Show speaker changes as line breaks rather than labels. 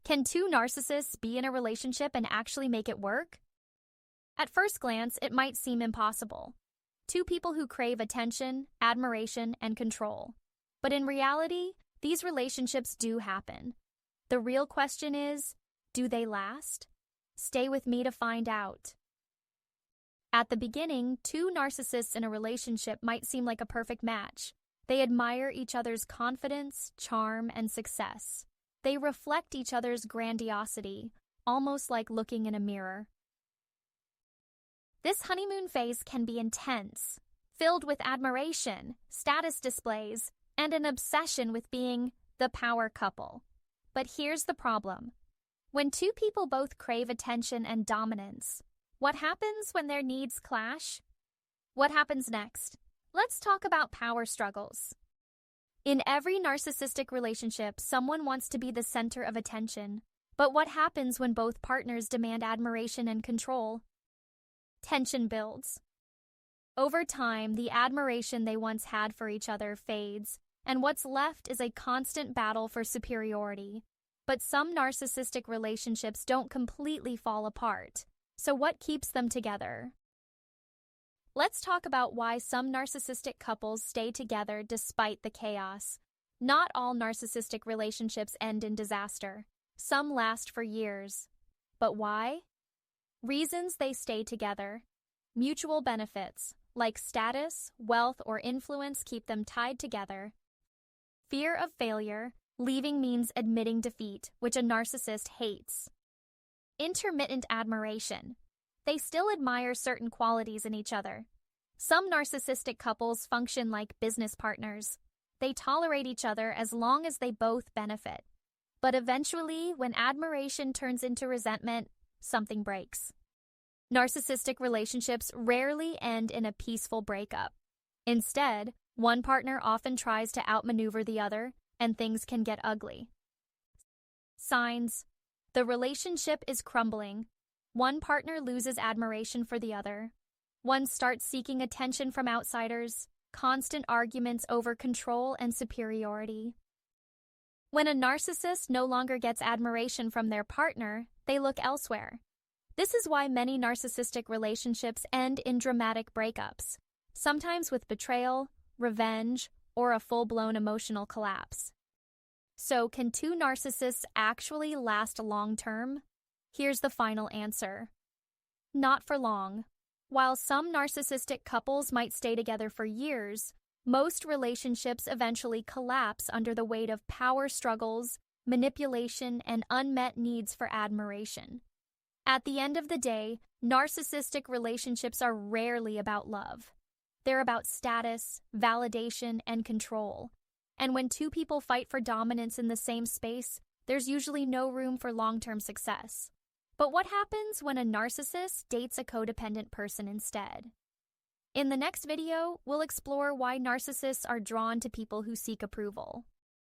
Can two narcissists be in a relationship and actually make it work? At first glance, it might seem impossible. Two people who crave attention, admiration, and control. But in reality, these relationships do happen. The real question is, do they last? Stay with me to find out. At the beginning, two narcissists in a relationship might seem like a perfect match. They admire each other's confidence, charm, and success. They reflect each other's grandiosity, almost like looking in a mirror. This honeymoon phase can be intense, filled with admiration, status displays, and an obsession with being the power couple. But here's the problem. When two people both crave attention and dominance, what happens when their needs clash? What happens next? Let's talk about power struggles. In every narcissistic relationship, someone wants to be the center of attention. But what happens when both partners demand admiration and control? Tension builds. Over time, the admiration they once had for each other fades, and what's left is a constant battle for superiority. But some narcissistic relationships don't completely fall apart. So what keeps them together? Let's talk about why some narcissistic couples stay together despite the chaos. Not all narcissistic relationships end in disaster. Some last for years. But why? Reasons they stay together. Mutual benefits, like status, wealth, or influence, keep them tied together. Fear of failure. Leaving means admitting defeat, which a narcissist hates. Intermittent admiration. They still admire certain qualities in each other. Some narcissistic couples function like business partners. They tolerate each other as long as they both benefit. But eventually, when admiration turns into resentment, something breaks. Narcissistic relationships rarely end in a peaceful breakup. Instead, one partner often tries to outmaneuver the other, and things can get ugly. Signs: the relationship is crumbling. One partner loses admiration for the other. One starts seeking attention from outsiders. Constant arguments over control and superiority. When a narcissist no longer gets admiration from their partner, they look elsewhere. This is why many narcissistic relationships end in dramatic breakups, sometimes with betrayal, revenge, or a full-blown emotional collapse. So, can two narcissists actually last long-term? Here's the final answer. Not for long. While some narcissistic couples might stay together for years, most relationships eventually collapse under the weight of power struggles, manipulation, and unmet needs for admiration. At the end of the day, narcissistic relationships are rarely about love. They're about status, validation, and control. And when two people fight for dominance in the same space, there's usually no room for long-term success. But what happens when a narcissist dates a codependent person instead? In the next video, we'll explore why narcissists are drawn to people who seek approval.